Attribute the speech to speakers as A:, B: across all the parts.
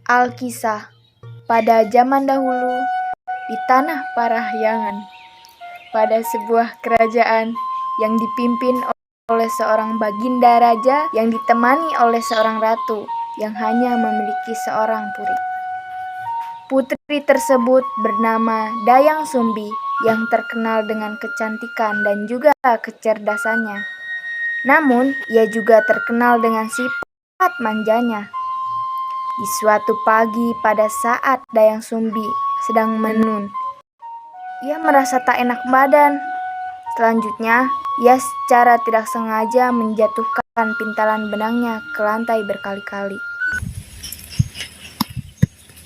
A: Alkisah. Pada zaman dahulu, di tanah Parahyangan, pada sebuah kerajaan yang dipimpin oleh seorang baginda raja yang ditemani oleh seorang ratu yang hanya memiliki seorang putri. Putri tersebut bernama Dayang Sumbi yang terkenal dengan kecantikan dan juga kecerdasannya. Namun, ia juga terkenal dengan sifat manjanya. Di suatu pagi pada saat Dayang Sumbi sedang menenun, ia merasa tak enak badan. Selanjutnya, ia secara tidak sengaja menjatuhkan pintalan benangnya ke lantai berkali-kali.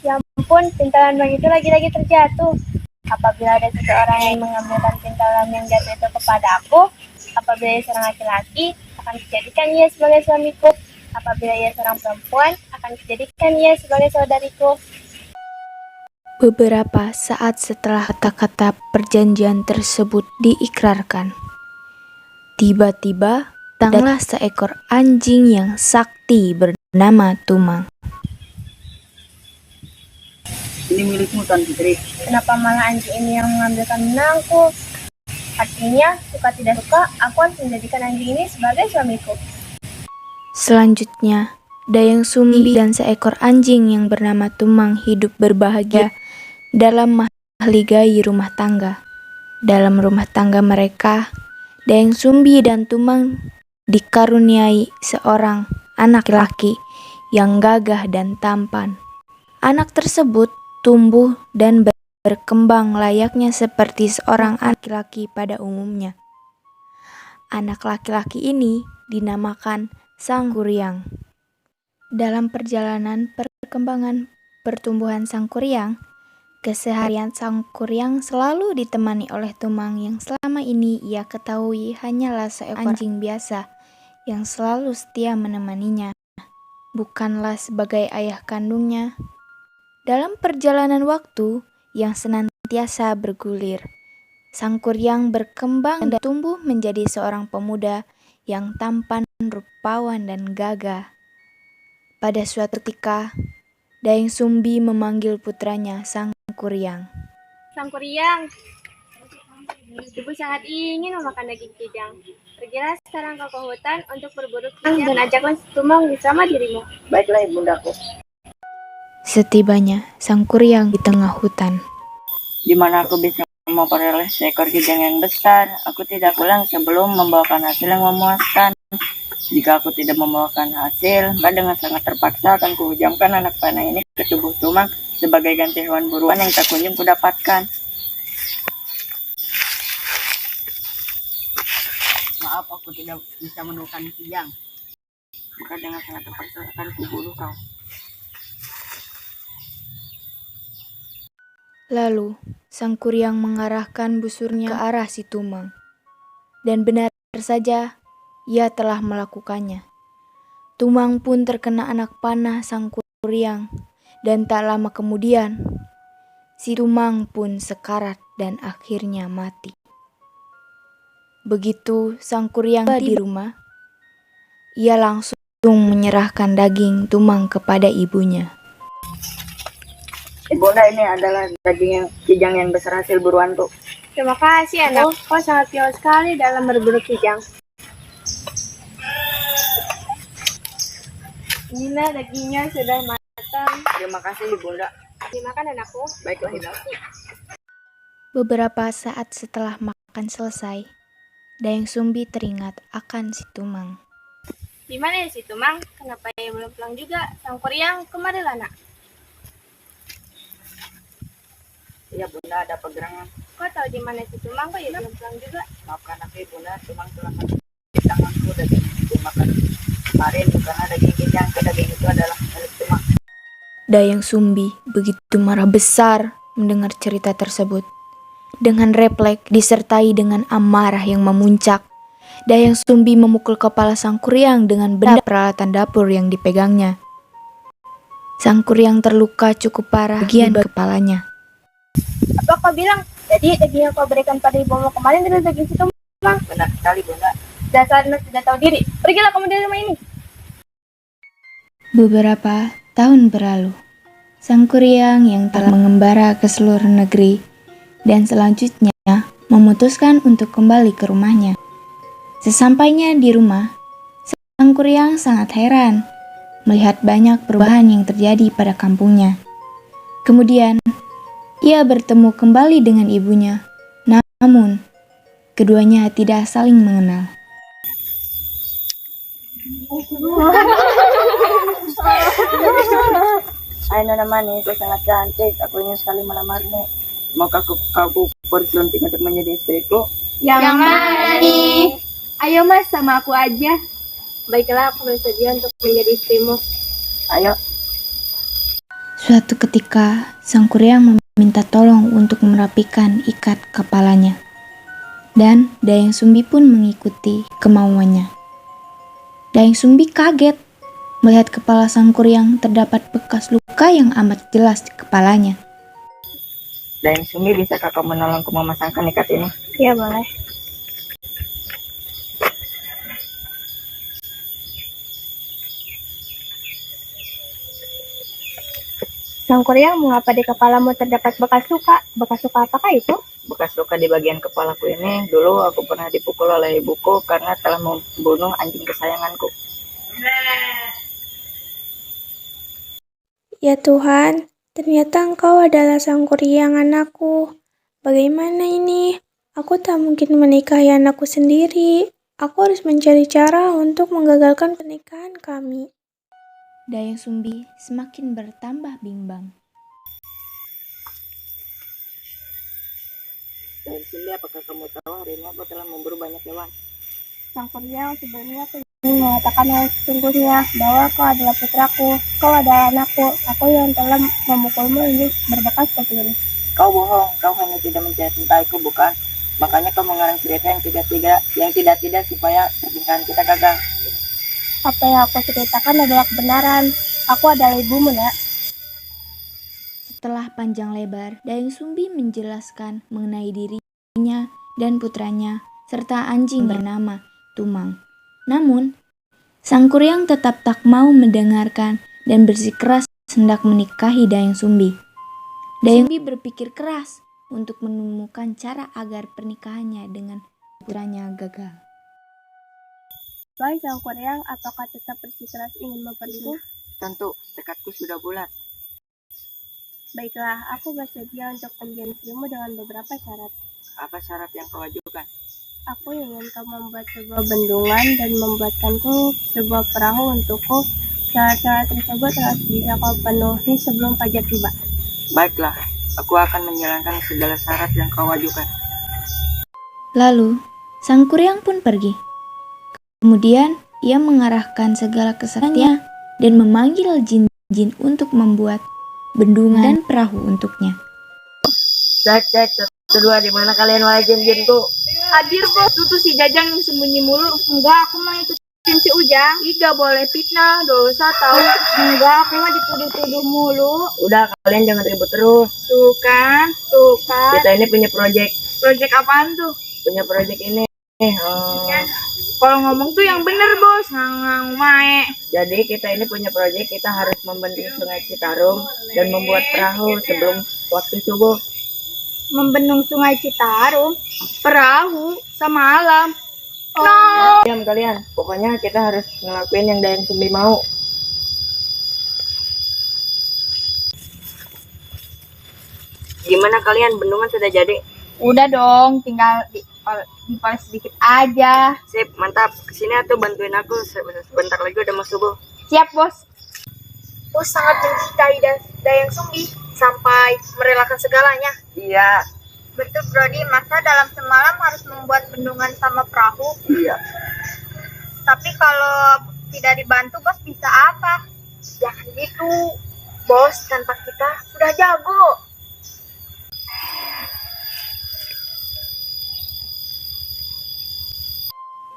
B: Ya ampun, pintalan benang itu lagi-lagi terjatuh. Apabila ada seseorang yang mengambilkan pintalan yang jatuh itu kepada aku, apabila ia seorang laki-laki, akan dijadikan ia sebagai suamiku. Apabila ia seorang perempuan, akan dijadikan ia sebagai saudariku.
A: Beberapa saat setelah kata-kata perjanjian tersebut diikrarkan, tiba-tiba datanglah seekor anjing yang sakti bernama Tumang.
C: Ini milikmu, Tuan Putri.
B: Kenapa malah anjing ini yang mengambilkan benangku? Artinya, suka tidak suka, aku harus menjadikan anjing ini sebagai suamiku.
A: Selanjutnya, Dayang Sumbi dan seekor anjing yang bernama Tumang hidup berbahagia dalam mahligai rumah tangga. Dalam rumah tangga mereka, Dayang Sumbi dan Tumang dikaruniai seorang anak laki yang gagah dan tampan. Anak tersebut tumbuh dan berkembang layaknya seperti seorang anak laki-laki pada umumnya. Anak laki-laki ini dinamakan Sangkuriang. Dalam perjalanan perkembangan pertumbuhan Sangkuriang, keseharian Sangkuriang selalu ditemani oleh Tumang yang selama ini ia ketahui hanyalah seekor anjing biasa yang selalu setia menemaninya, bukanlah sebagai ayah kandungnya. Dalam perjalanan waktu yang senantiasa bergulir, Sangkuriang berkembang dan tumbuh menjadi seorang pemuda yang tampan, rupawan, dan gagah. Pada suatu ketika, Dayang Sumbi memanggil putranya Sangkuriang.
B: Sangkuriang, ibu sangat ingin memakan daging kijang. Pergilah sekarang kau ke hutan untuk berburu kijang dan ajaklah Tumang bersama dirimu.
C: Baiklah, ibundaku.
A: Setibanya Sangkuriang di tengah hutan,
C: Di mana aku bisa memperoleh seekor kijang yang besar, aku tidak pulang sebelum membawakan hasil yang memuaskan. Jika aku tidak membawakan hasil, maka dengan sangat terpaksa akan kuhujamkan anak panah ini ke tubuh Tumang sebagai ganti hewan buruan yang tak kunjung kudapatkan. Maaf, aku tidak bisa menemukan kijang. Maka dengan sangat terpaksa akan kubunuh kau.
A: lalu Sangkuriang mengarahkan busurnya ke arah si Tumang. Dan benar saja, ia telah melakukannya. Tumang pun terkena anak panah Sangkuriang, dan tak lama kemudian, si Tumang pun sekarat dan akhirnya mati. Begitu Sangkuriang tiba di rumah, ia langsung menyerahkan daging Tumang kepada ibunya.
C: Ibunda, ini adalah daging kijang yang besar hasil buruanku.
B: Terima kasih anak, kau sangat piawai sekali dalam berburu kijang. Inilah dagingnya sudah matang.
C: Terima kasih, ibunda.
B: Dimakan anakku.
C: Baiklah, ibundaku.
A: Beberapa saat setelah makan selesai, Dayang Sumbi teringat akan si Tumang.
B: Di mana ya si Tumang? Kenapa ia belum pulang juga? Sangkuriang, kemarilah nak.
C: Iya, bunda, ada pegerangan.
B: Kau tahu di mana si Tumang? Kok ia belum pulang juga?
C: Maafkan aku, ibunda, Tumang telah di tanganku daging yang dimakan kemarin, karena daging kijang, daging itu adalah milik Tumang.
A: Dayang Sumbi begitu marah besar mendengar cerita tersebut. Dengan refleks disertai dengan amarah yang memuncak, Dayang Sumbi memukul kepala Sangkuriang dengan benda peralatan dapur yang dipegangnya. Sangkuriang terluka cukup parah bagian kepalanya.
B: Apa kau bilang? Jadi daging yang kau berikan pada ibumu kemarin adalah daging si Tumang?
C: Benar sekali, bunda.
B: Dasar anak tidak tahu diri. Pergilah kamu dari rumah ini.
A: Beberapa tahun berlalu. Sang Kuryang yang telah mengembara ke seluruh negeri dan selanjutnya memutuskan untuk kembali ke rumahnya. Sesampainya di rumah, Sang Kuryang sangat heran melihat banyak perubahan yang terjadi pada kampungnya. Kemudian, ia bertemu kembali dengan ibunya, namun keduanya tidak saling mengenal.
C: Hai Nona Manis, kau sangat cantik. Aku ingin sekali melamarmu. Maukah kau bersunting untuk menjadi istriku?
B: Yang mana nih? Ayo mas, sama aku aja. Baiklah, aku bersedia untuk menjadi istrimu.
C: Ayo.
A: Suatu ketika, Sang Kuryang meminta tolong untuk merapikan ikat kepalanya. Dan Dayang Sumbi pun mengikuti kemauannya. Dayang Sumbi kaget melihat kepala Sang Kuryang terdapat bekas luka yang amat jelas di kepalanya.
C: Dayang Sumbi, bisakah kau menolongku memasangkan ikat ini?
B: Iya boleh. Sang Kuryang, mengapa di kepalamu terdapat bekas luka? Bekas luka apakah itu?
C: Bekas luka di bagian kepalaku ini, dulu aku pernah dipukul oleh ibuku karena telah membunuh anjing kesayanganku.
D: Ya Tuhan, ternyata Engkau adalah Sang Kuryang anakku. Bagaimana ini? Aku tak mungkin menikahi anakku sendiri. Aku harus mencari cara untuk menggagalkan pernikahan kami.
A: Dayang Sumbi semakin bertambah bimbang.
C: Dayang Sumbi, apakah kamu tahu hari ini aku telah memburu banyak hewan?
B: Sang Kuryang, sebenarnya aku ingin mengatakan hal sesungguhnya bahwa kau adalah putraku, kau adalah anakku, aku yang telah memukulmu ini berbekas seperti ini.
C: Kau bohong, kau hanya tidak mencintaiku, bukan? Makanya kau mengarang cerita yang tidak supaya pernikahan kita gagal.
B: Apa yang aku ceritakan adalah kebenaran. Aku adalah ibumu, nak.
A: Setelah panjang lebar, Dayang Sumbi menjelaskan mengenai dirinya dan putranya, serta anjing bernama Tumang. Namun, Sang Kuryang tetap tak mau mendengarkan dan bersikeras hendak menikahi Dayang Sumbi. Dayang Sumbi berpikir keras untuk menemukan cara agar pernikahannya dengan putranya gagal.
B: Baik, Sang Kuryang, apakah tetap bersikeras ingin memperlukan?
C: Tentu, tekadku sudah bulat.
B: Baiklah, aku bersedia untuk menjadi istrimu dengan beberapa syarat.
C: Apa syarat yang kau ajukan?
B: Aku ingin kau membuat sebuah bendungan dan membuatkanku sebuah perahu untukku. Syarat-syarat tersebut harus bisa kau penuhi sebelum fajar tiba.
C: Baiklah, aku akan menjalankan segala syarat yang kau ajukan.
A: Lalu, Sang Kuryang pun pergi. Kemudian, ia mengarahkan segala kesaktiannya dan memanggil jin-jin untuk membuat bendungan dan perahu untuknya.
C: Cek, kedua, di mana kalian wahai jin-jinku?
B: Hadir bos, itu si Jajang yang sembunyi mulu. Enggak, aku mau ikutin si Ujang. Tidak boleh fitnah, dosa tahu. Enggak, aku mah dituduh-tuduh mulu.
C: Udah, kalian jangan ribut terus.
B: Tuh kan.
C: Kita ini punya project.
B: Project apaan tuh?
C: Punya project ini.
B: Kalau ngomong tuh yang bener bos, ngang mae.
C: Jadi kita ini punya project, kita harus membendung sungai Citarum dan membuat perahu sebelum waktu subuh.
B: Membendung sungai Citarum, perahu, semalam.
C: Diam kalian, pokoknya kita harus ngelakuin yang Dayang Sumbi mau. Gimana kalian, bendungan sudah jadi?
B: Udah dong, tinggal dipoles sedikit aja.
C: Sip, mantap. Kesini atuh bantuin aku, sebentar lagi udah mau subuh.
B: Siap bos. Bos sangat mencintai Dayang Sumbi sampai merelakan segalanya.
C: Iya.
B: Betul Brody, masa dalam semalam harus membuat bendungan sama perahu?
C: Iya.
B: Tapi kalau tidak dibantu bos bisa apa? Jangan gitu. Bos, tanpa kita sudah jago.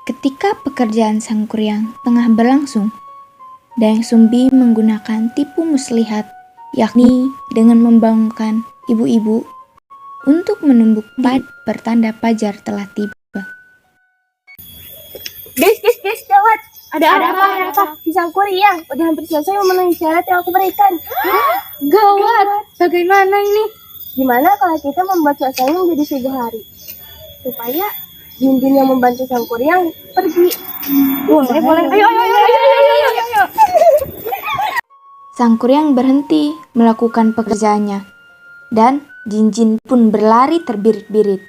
A: Ketika pekerjaan Sang Kuryang tengah berlangsung, Dayang Sumbi menggunakan tipu muslihat, yakni dengan membangunkan ibu-ibu untuk menumbuk pertanda fajar telah tiba.
B: Guys, gawat. Ada apa? Si Sang Kuryang udah hampir selesai memenuhi syarat yang aku berikan.
A: Gawat, bagaimana ini?
B: Gimana kalau kita membuat suasana menjadi 1.000 hari? Supaya jin-jin yang membantu Sang Kuryang pergi. Boleh. Ayo.
A: Sang Kuryang berhenti melakukan pekerjaannya, dan jin-jin pun berlari terbirit-birit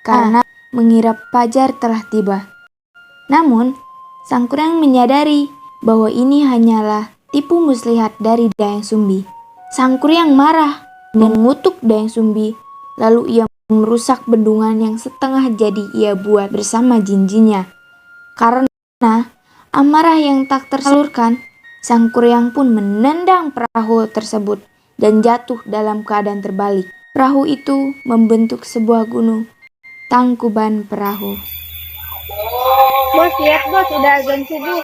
A: karena mengira fajar telah tiba. Namun, Sang Kuryang menyadari bahwa ini hanyalah tipu muslihat dari Dayang Sumbi. Sang Kuryang marah dan mengutuk Dayang Sumbi, lalu ia merusak bendungan yang setengah jadi ia buat bersama jin-jinnya. Karena amarah yang tak tersalurkan, Sang Kuryang pun menendang perahu tersebut dan jatuh dalam keadaan terbalik. Perahu itu membentuk sebuah gunung, Tangkuban Perahu.
B: Bos, lihat bos, udah azan subuh.